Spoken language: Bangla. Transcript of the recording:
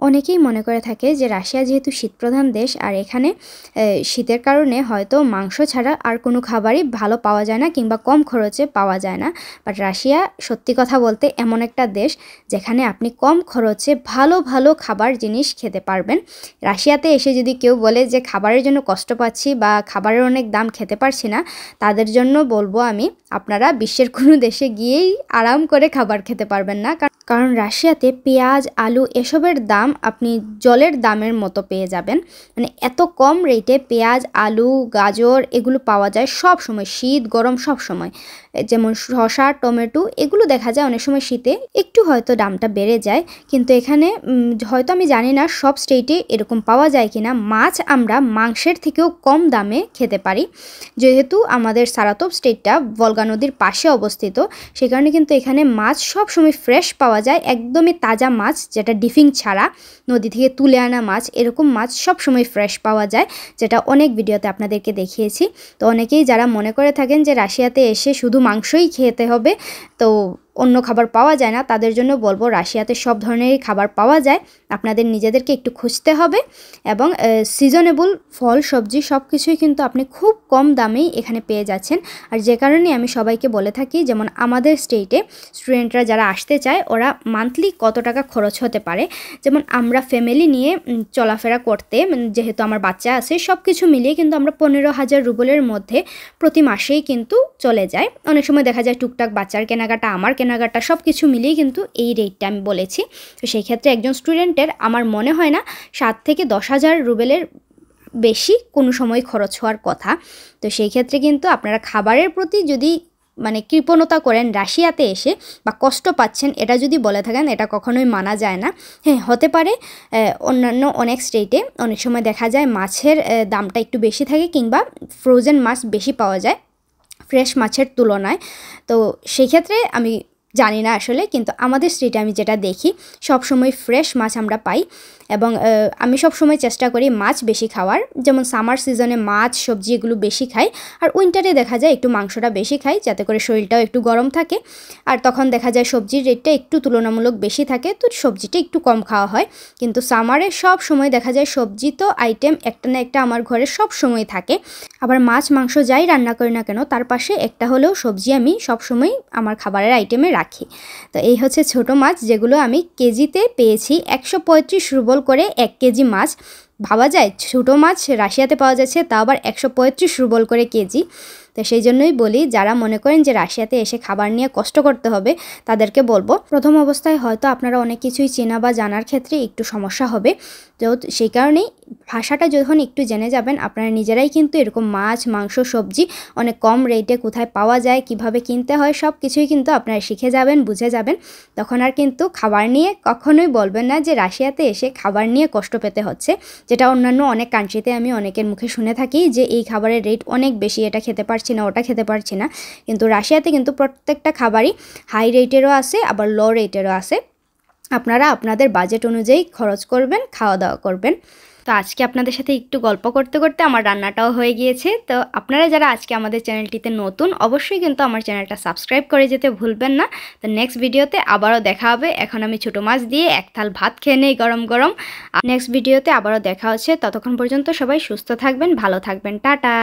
অনেকেই মনে করে থাকে যে রাশিয়া যেহেতু শীতপ্রধান দেশ আর এখানে শীতের কারণে হয়তো মাংস ছাড়া আর কোনো খাবারই ভালো পাওয়া যায় না কিংবা কম খরচে পাওয়া যায় না। বাট রাশিয়া সত্যি কথা বলতে এমন একটা দেশ যেখানে আপনি কম খরচে ভালো ভালো খাবার জিনিস খেতে পারবেন। রাশিয়াতে এসে যদি কেউ বলে যে খাবারের জন্য কষ্ট পাচ্ছি বা খাবারের অনেক দাম খেতে পারছি না, তাদের জন্য বলবো আমি, আপনারা বিশ্বের কোনো দেশে গিয়েই আরাম করে খাবার খেতে পারবেন না। কারণ রাশিয়াতে পেঁয়াজ, আলু এসবের দাম আপনি জলের দামের মতো পেয়ে যাবেন। মানে এত কম রেটে পেঁয়াজ, আলু, গাজর এগুলো পাওয়া যায় সব সময়, শীত গরম সব সময়। যেমন শসা, টমেটো এগুলো দেখা যায় অনেক সময় শীতে একটু হয়তো দামটা বেড়ে যায়, কিন্তু এখানে হয়তো আমি জানি না সব স্টেটে এরকম পাওয়া যায় কিনা, মাছ আমরা মাংসের থেকেও কম দামে খেতে পারি। যেহেতু আমাদের সারাতোভ স্টেটটা ভলগা নদীর পাশে অবস্থিত, সে কারণে কিন্তু এখানে মাছ সব সময় ফ্রেশ পাওয়া যায়, একদমই তাজা মাছ, যেটা ডিফিং ছাড়া নদী থেকে তুলে আনা মাছ, এরকম মাছ সব সময় ফ্রেশ পাওয়া যায়, যেটা অনেক ভিডিওতে আপনাদেরকে দেখিয়েছি। তো অনেকেই যারা মনে করে থাকেন যে রাশিয়াতে এসে শুধু মাংসই খেতে হবে, তো অন্য খাবার পাওয়া যায় না, তাদের জন্য বলবো রাশিয়াতে সব ধরনেরই খাবার পাওয়া যায়, আপনাদের নিজেদেরকে একটু খুঁজতে হবে। এবং সিজনেবল ফল সবজি সব কিছুই কিন্তু আপনি খুব কম দামেই এখানে পেয়ে যাচ্ছেন। আর যে কারণে আমি সবাইকে বলে থাকি, যেমন আমাদের স্টেটে স্টুডেন্টরা যারা আসতে চায় ওরা মান্থলি কত টাকা খরচ হতে পারে, যেমন আমরা ফ্যামিলি নিয়ে চলাফেরা করতে, যেহেতু আমার বাচ্চা আছে, সব কিছু মিলিয়ে কিন্তু আমরা 15,000 রুবলের মধ্যে প্রতি মাসেই কিন্তু চলে যায়। অনেক সময় দেখা যায় টুকটাক বাচ্চার কেনাকাটা, আমার কেনাকাটা সব কিছু মিলিয়ে কিন্তু এই রেটটা আমি বলেছি। তো সেই ক্ষেত্রে একজন স্টুডেন্টের আমার মনে হয় না 7 থেকে 10,000 রুবেলের বেশি কোনো সময় খরচ হওয়ার কথা। তো সেই ক্ষেত্রে কিন্তু আপনারা খাবারের প্রতি যদি মানে কৃপণতা করেন রাশিয়াতে এসে, বা কষ্ট পাচ্ছেন এটা যদি বলে থাকেন, এটা কখনোই মানা যায় না। হ্যাঁ, হতে পারে অন্যান্য অনেক স্টেটে অনেক সময় দেখা যায় মাছের দামটা একটু বেশি থাকে, কিংবা ফ্রোজেন মাছ বেশি পাওয়া যায় ফ্রেশ মাছের তুলনায়। তো সেই ক্ষেত্রে আমি জানি না আসলে, কিন্তু আমাদের স্ট্রিটে আমি যেটা দেখি সব সময় ফ্রেশ মাছ আমরা পাই। এবং আমি সব সময় চেষ্টা করি মাছ বেশি খাওয়ার, যেমন সামার সিজনে মাছ সবজি এগুলো বেশি খাই, আর উইন্টারে দেখা যায় একটু মাংসটা বেশি খাই, যাতে করে শরীরটাও একটু গরম থাকে। আর তখন দেখা যায় সবজির রেটটা একটু তুলনামূলক বেশি থাকে, তো সবজিটা একটু কম খাওয়া হয়। কিন্তু সামারে সব সময় দেখা যায় সবজি তো আইটেম একটা না একটা আমার ঘরে সব সময় থাকে। আবার মাছ মাংস যাই রান্না করি না কেন, তার পাশে একটা হলেও সবজি আমি সব সময় আমার খাবারের আইটেমে রাখি। তো এই হচ্ছে ছোট মাছ, যেগুলো আমি কেজিতে পেয়েছি 135 রুবল করে 1 কেজি মাছ। ভাবা যায় ছোটো মাছ রাশিয়াতে পাওয়া যাচ্ছে, তা আবার 135 রুবল করে কেজি। তো সেই জন্যই বলি, যারা মনে করেন যে রাশিয়াতে এসে খাবার নিয়ে কষ্ট করতে হবে, তাদেরকে বলবো প্রথম অবস্থায় হয়তো আপনারা অনেক কিছুই চেনা বা জানার ক্ষেত্রে একটু সমস্যা হবে। তো সেই কারণেই ভাষাটা যখন একটু জেনে যাবেন, আপনারা নিজেরাই কিন্তু এরকম মাছ মাংস সবজি অনেক কম রেটে কোথায় পাওয়া যায়, কিভাবে কিনতে হয়, সব কিছুই কিন্তু আপনারা শিখে যাবেন, বুঝে যাবেন। তখন আর কিন্তু খাবার নিয়ে কখনোই বলবেন না যে রাশিয়াতে এসে খাবার নিয়ে কষ্ট পেতে হচ্ছে, যেটা অন্যান্য অনেক কান্ট্রিতে আমি অনেকের মুখে শুনে থাকি যে এই খাবারের রেট অনেক বেশি, এটা খেতে পারছি না, ওটা খেতে পারছি না। কিন্তু রাশিয়াতে কিন্তু প্রত্যেকটা খাবারই হাই রেটেরও আছে, আবার লো রেটেরও আছে। আপনারা আপনাদের বাজেট অনুযায়ী খরচ করবেন, খাওয়া দাওয়া করবেন। তো আজকে আপনাদের সাথে একটু গল্প করতে করতে আমার রান্নাটাও হয়ে গিয়েছে। তো আপনারা যারা আজকে আমাদের চ্যানেলটিতে নতুন, অবশ্যই কিন্তু আমার চ্যানেলটা সাবস্ক্রাইব করে যেতে ভুলবেন না। তো নেক্সট ভিডিওতে আবারও দেখা হবে। এখন আমি ছোটো মাছ দিয়ে এক থাল ভাত খেয়ে নেই গরম গরম। নেক্সট ভিডিওতে আবারও দেখা হচ্ছে। ততক্ষণ পর্যন্ত সবাই সুস্থ থাকবেন, ভালো থাকবেন, টাটা।